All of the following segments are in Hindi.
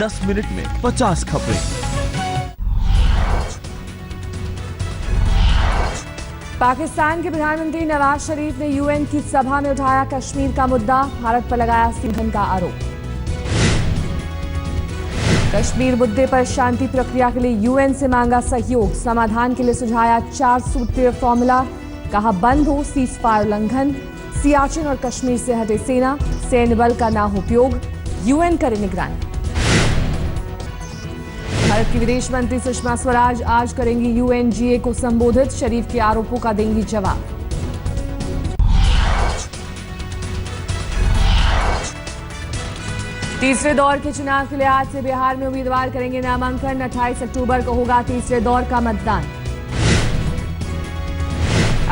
10 मिनट में 50 खबरें। पाकिस्तान के प्रधानमंत्री नवाज शरीफ ने यूएन की सभा में उठाया कश्मीर का मुद्दा, भारत पर लगाया सिंघन का आरोप। कश्मीर मुद्दे पर शांति प्रक्रिया के लिए यूएन से मांगा सहयोग, समाधान के लिए सुझाया 4 सूत्रीय फॉर्मूला, कहा बंद हो सीजफायर उल्लंघन, सियाचिन और कश्मीर से हटे सेना, सैन्य बल का ना हो उपयोग, यूएन करे निगरानी। भारत की विदेश मंत्री सुषमा स्वराज आज करेंगी यूएनजीए को संबोधित, शरीफ के आरोपों का देंगी जवाब। तीसरे दौर के चुनाव के लिए आज से बिहार में उम्मीदवार करेंगे नामांकन, 28 अक्टूबर को होगा तीसरे दौर का मतदान।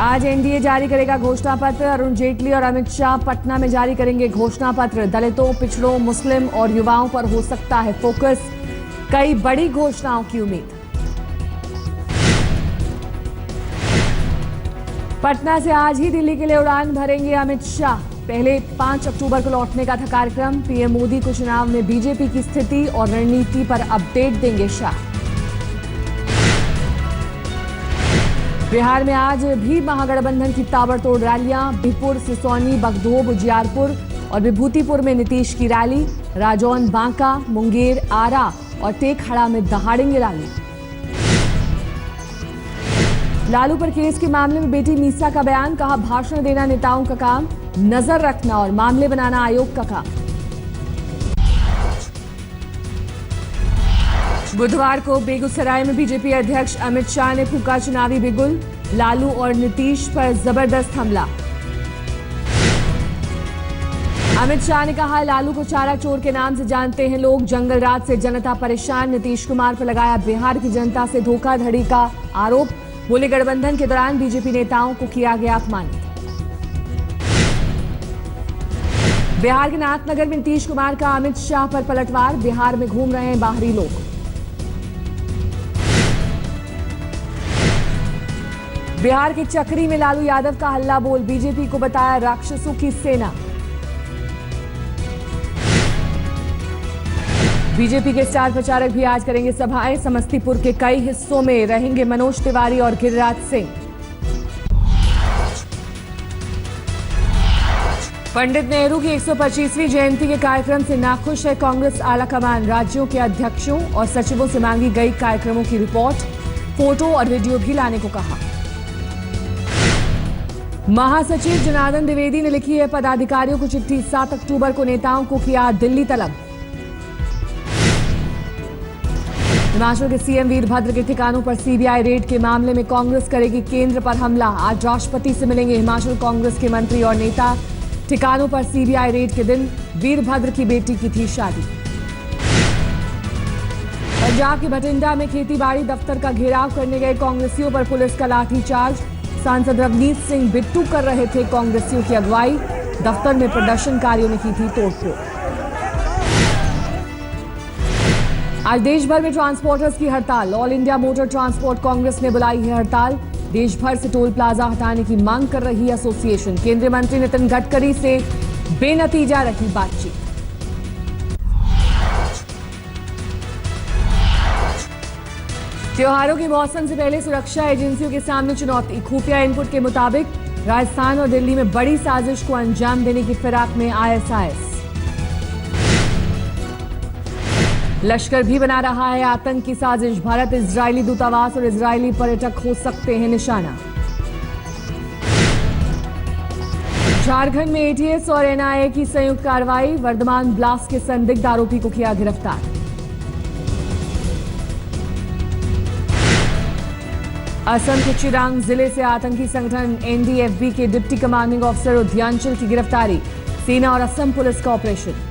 आज एनडीए जारी करेगा घोषणा पत्र, अरुण जेटली और अमित शाह पटना में जारी करेंगे घोषणा पत्र। दलितों, पिछड़ों, मुस्लिम और युवाओं पर हो सकता है फोकस, कई बड़ी घोषणाओं की उम्मीद। पटना से आज ही दिल्ली के लिए उड़ान भरेंगे अमित शाह, पहले 5 अक्टूबर को लौटने का था कार्यक्रम। पीएम मोदी को चुनाव में बीजेपी की स्थिति और रणनीति पर अपडेट देंगे शाह। बिहार में आज भी महागठबंधन की ताबड़तोड़ रैलियां, बिहपुर, सिसौनी, बगदोब, उजियारपुर और विभूतिपुर में नीतीश की रैली, राजौन, बांका, मुंगेर, आरा और टेकहड़ा में दहाड़ेंगे रैली। लालू पर केस के मामले में बेटी मीसा का बयान, कहा भाषण देना नेताओं का काम, नजर रखना और मामले बनाना आयोग का काम। बुधवार को बेगूसराय में बीजेपी अध्यक्ष अमित शाह ने फूंका चुनावी बिगुल, लालू और नीतीश पर जबरदस्त हमला। अमित शाह ने कहा लालू को चारा चोर के नाम से जानते हैं लोग, जंगल राज से जनता परेशान। नीतीश कुमार पर लगाया बिहार की जनता से धोखाधड़ी का आरोप, बोले गठबंधन के दौरान बीजेपी नेताओं को किया गया अपमानित। बिहार के नाथनगर में नीतीश कुमार का अमित शाह पर पलटवार, बिहार में घूम रहे हैं बाहरी लोग। बिहार के चक्री में लालू यादव का हल्ला बोल, बीजेपी को बताया राक्षसों की सेना। बीजेपी के स्टार प्रचारक भी आज करेंगे सभाएं, समस्तीपुर के कई हिस्सों में रहेंगे मनोज तिवारी और गिरिराज सिंह। पंडित नेहरू की 125वीं जयंती के कार्यक्रम से नाखुश है कांग्रेस आलाकमान, राज्यों के अध्यक्षों और सचिवों से मांगी गई कार्यक्रमों की रिपोर्ट, फोटो और वीडियो भी लाने को कहा। महासचिव जनार्दन द्विवेदी ने लिखी है पदाधिकारियों को चिट्ठी, 7 अक्टूबर को नेताओं को किया दिल्ली तलब। हिमाचल के सीएम वीरभद्र के ठिकानों पर सीबीआई रेड के मामले में कांग्रेस करेगी केंद्र पर हमला, आज राष्ट्रपति से मिलेंगे हिमाचल कांग्रेस के मंत्री और नेता। ठिकानों पर सीबीआई रेड के दिन वीरभद्र की बेटी की थी शादी। पंजाब के बठिंडा में खेतीबाड़ी दफ्तर का घेराव करने गए कांग्रेसियों पर पुलिस का लाठीचार्ज, सांसद रवनीत सिंह बिट्टू कर रहे थे कांग्रेसियों की अगुवाई, दफ्तर में प्रदर्शनकारियों ने की थी तोड़फोड़। आज देश भर में ट्रांसपोर्टर्स की हड़ताल, all India motor transport Congress ने बुलाई है हड़ताल, देश भर से टोल प्लाजा हटाने की मांग कर रही एसोसिएशन। केंद्रीय मंत्री नितिन गडकरी से बेनतीजा रही बातचीत। त्योहारों के मौसम से पहले सुरक्षा एजेंसियों के सामने चुनौती, खुफिया इनपुट के मुताबिक राजस्थान और दिल्ली में बड़ी साजिश को अंजाम देने की फिराक में आईएसआईएस। लश्कर भी बना रहा है आतंक की साजिश, भारत इजरायली दूतावास और इजरायली पर्यटक हो सकते हैं निशाना। झारखंड में एटीएस और एनआईए की संयुक्त कार्रवाई, वर्धमान ब्लास्ट के संदिग्ध आरोपी को किया गिरफ्तार। असम के चिरांग जिले से आतंकी संगठन एनडीएफबी के डिप्टी कमांडिंग ऑफिसर उद्यांचल की गिरफ्तारी, सेना और असम पुलिस का ऑपरेशन।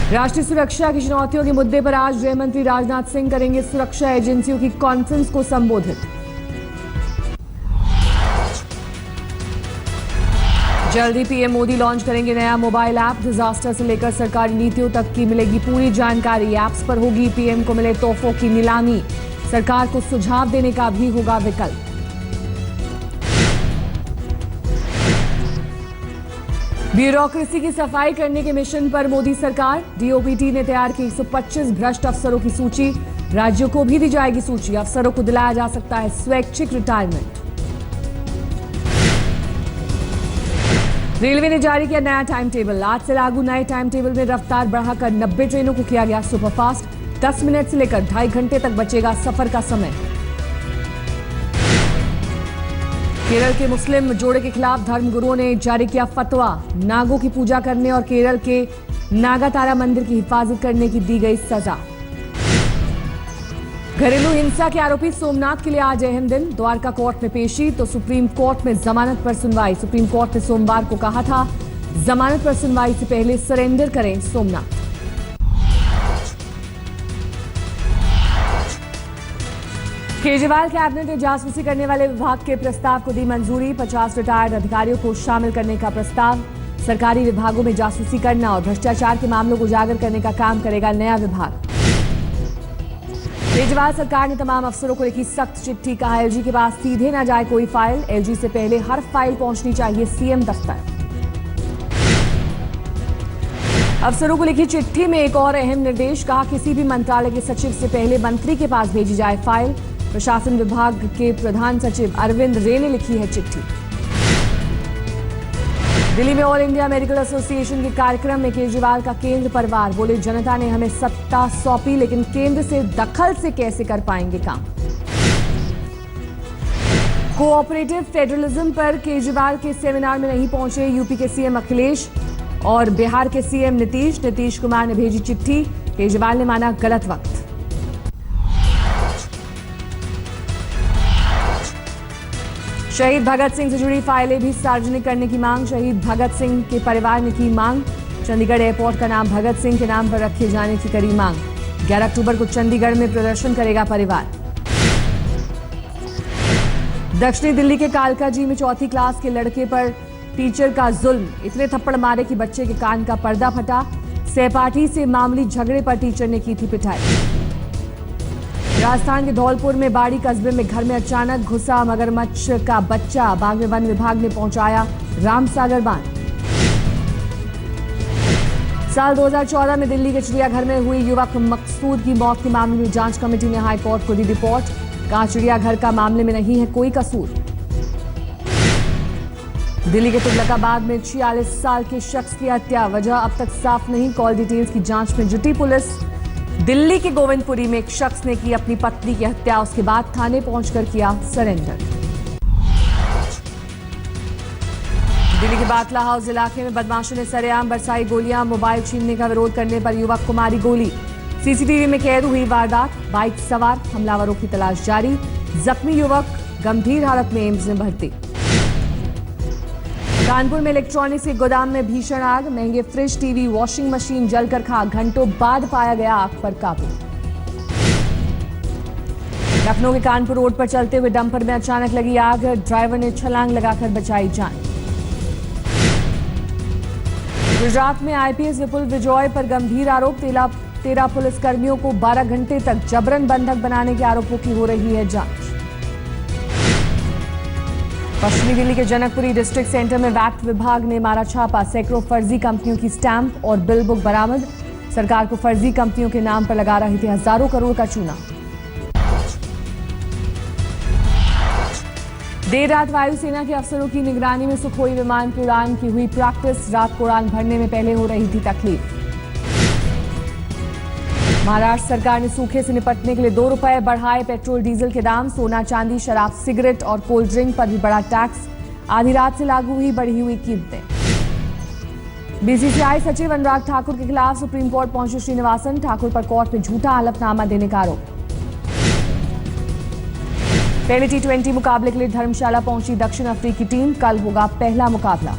राष्ट्रीय सुरक्षा की चुनौतियों के मुद्दे पर आज गृह मंत्री राजनाथ सिंह करेंगे सुरक्षा एजेंसियों की कॉन्फ्रेंस को संबोधित। जल्द ही पीएम मोदी लॉन्च करेंगे नया मोबाइल ऐप, डिजास्टर से लेकर सरकारी नीतियों तक की मिलेगी पूरी जानकारी। ऐप्स पर होगी पीएम को मिले तोहफों की नीलामी, सरकार को सुझाव देने का भी होगा विकल्प। ब्यूरोक्रेसी की सफाई करने के मिशन पर मोदी सरकार। डीओपीटी ने तैयार की 125 भ्रष्ट अफसरों की सूची। राज्यों को भी दी जाएगी सूची। अफसरों को दिलाया जा सकता है स्वैच्छिक रिटायरमेंट। रेलवे ने जारी किया नया टाइम टेबल। आज से लागू नए टाइम टेबल में रफ्तार बढ़ाकर 90 ट्रेनों को किया गया सुपरफास्ट। 10 मिनट से लेकर 2.5 घंटे तक बचेगा सफर का समय। केरल के मुस्लिम जोड़े के खिलाफ धर्मगुरुओं ने जारी किया फतवा। नागों की पूजा करने और केरल के नागातारा मंदिर की हिफाजत करने की दी गई सजा। घरेलू हिंसा के आरोपी सोमनाथ के लिए आज अहम दिन। द्वारका कोर्ट में पेशी तो सुप्रीम कोर्ट में जमानत पर सुनवाई। सुप्रीम कोर्ट ने सोमवार को कहा था जमानत पर सुनवाई से पहले सरेंडर करें सोमनाथ। केजरीवाल कैबिनेट ने जासूसी करने वाले विभाग के प्रस्ताव को दी मंजूरी। 50 रिटायर्ड अधिकारियों को शामिल करने का प्रस्ताव। सरकारी विभागों में जासूसी करना और भ्रष्टाचार के मामलों को उजागर करने का काम करेगा नया विभाग। केजरीवाल सरकार ने तमाम अफसरों को लिखी सख्त चिट्ठी। कहा एलजी के पास सीधे ना जाए कोई फाइल। एलजी से पहले हर फाइल पहुंचनी चाहिए सीएम दफ्तर। अफसरों को लिखी चिट्ठी में एक और अहम निर्देश। कहा किसी भी मंत्रालय के सचिव से पहले मंत्री के पास भेजी जाए फाइल। प्रशासन विभाग के प्रधान सचिव अरविंद रे ने लिखी है चिट्ठी। दिल्ली में ऑल इंडिया मेडिकल एसोसिएशन के कार्यक्रम में केजरीवाल का केंद्र परिवार। बोले जनता ने हमें सत्ता सौंपी लेकिन केंद्र से दखल से कैसे कर पाएंगे काम। कोऑपरेटिव फेडरलिज्म पर केजरीवाल के सेमिनार में नहीं पहुंचे यूपी के सीएम अखिलेश और बिहार के सीएम नीतीश कुमार ने भेजी चिट्ठी। केजरीवाल ने माना गलत वक्त। शहीद भगत सिंह से जुड़ी फाइलें भी सार्वजनिक करने की मांग। शहीद भगत सिंह के परिवार ने की मांग। चंडीगढ़ एयरपोर्ट का नाम भगत सिंह के नाम पर रखे जाने की करी मांग। 11 अक्टूबर को चंडीगढ़ में प्रदर्शन करेगा परिवार। दक्षिणी दिल्ली के कालकाजी में 4वीं क्लास के लड़के पर टीचर का जुल्म। इतने थप्पड़ मारे कि बच्चे के कान का पर्दा फटा। सहपाठी से मामूली झगड़े पर टीचर ने की थी पिटाई। राजस्थान के धौलपुर में बाड़ी कस्बे में घर में अचानक घुसा मगरमच्छ का बच्चा। बाग में वन विभाग ने पहुंचाया रामसागर बांध। साल 2014 में दिल्ली के चिड़ियाघर में हुई युवक मकसूद की मौत के मामले में जांच कमेटी ने हाई कोर्ट को दी रिपोर्ट। कहा चिड़ियाघर का मामले में नहीं है कोई कसूर। दिल्ली के तुगलकाबाद में 46 साल के शख्स की हत्या। वजह अब तक साफ नहीं। कॉल डिटेल्स की जांच में जुटी पुलिस। दिल्ली के गोविंदपुरी में एक शख्स ने की अपनी पत्नी की हत्या। उसके बाद थाने पहुंचकर किया सरेंडर। दिल्ली के बाटला हाउस इलाके में बदमाशों ने सरेआम बरसाई गोलियां। मोबाइल छीनने का विरोध करने पर युवक को मारी गोली। सीसीटीवी में कैद हुई वारदात। बाइक सवार हमलावरों की तलाश जारी। जख्मी युवक गंभीर हालत में एम्स में भर्ती। कानपुर में इलेक्ट्रॉनिक्स के गोदाम में भीषण आग। महंगे फ्रिज, टीवी, वॉशिंग मशीन जलकर खाक। घंटों बाद पाया गया आग पर काबू। लखनऊ के कानपुर रोड पर चलते हुए डंपर में अचानक लगी आग। ड्राइवर ने छलांग लगाकर बचाई जान। गुजरात में आईपीएस विपुल विजॉय पर गंभीर आरोप। 13 पुलिसकर्मियों को 12 घंटे तक जबरन बंधक बनाने के आरोपों की हो रही है जांच। पश्चिमी दिल्ली के जनकपुरी डिस्ट्रिक्ट सेंटर में वैट विभाग ने मारा छापा। सैकड़ों फर्जी कंपनियों की स्टैंप और बिल बुक बरामद। सरकार को फर्जी कंपनियों के नाम पर लगा रहे थे हजारों करोड़ का चूना। देर रात वायुसेना के अफसरों की निगरानी में सुखोई विमान की उड़ान की हुई प्रैक्टिस। रात को उड़ान भरने में पहले हो रही थी तकलीफ। महाराष्ट्र सरकार ने सूखे से निपटने के लिए ₹2 बढ़ाए पेट्रोल डीजल के दाम। सोना, चांदी, शराब, सिगरेट और कोल्ड ड्रिंक पर भी बढ़ा टैक्स। आधी रात से लागू हुई बढ़ी हुई कीमतें। बीसीसीआई सचिव अनुराग ठाकुर के खिलाफ सुप्रीम कोर्ट पहुंचे श्रीनिवासन। ठाकुर पर कोर्ट में झूठा हलफनामा देने का आरोप। पहले T20 मुकाबले के लिए धर्मशाला पहुंची दक्षिण अफ्रीकी टीम। कल होगा पहला मुकाबला।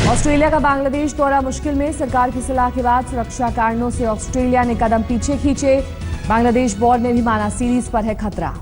ऑस्ट्रेलिया का बांग्लादेश दौरा मुश्किल में। सरकार की सलाह के बाद सुरक्षा कारणों से ऑस्ट्रेलिया ने कदम पीछे खींचे। बांग्लादेश बोर्ड ने भी माना सीरीज पर है खतरा।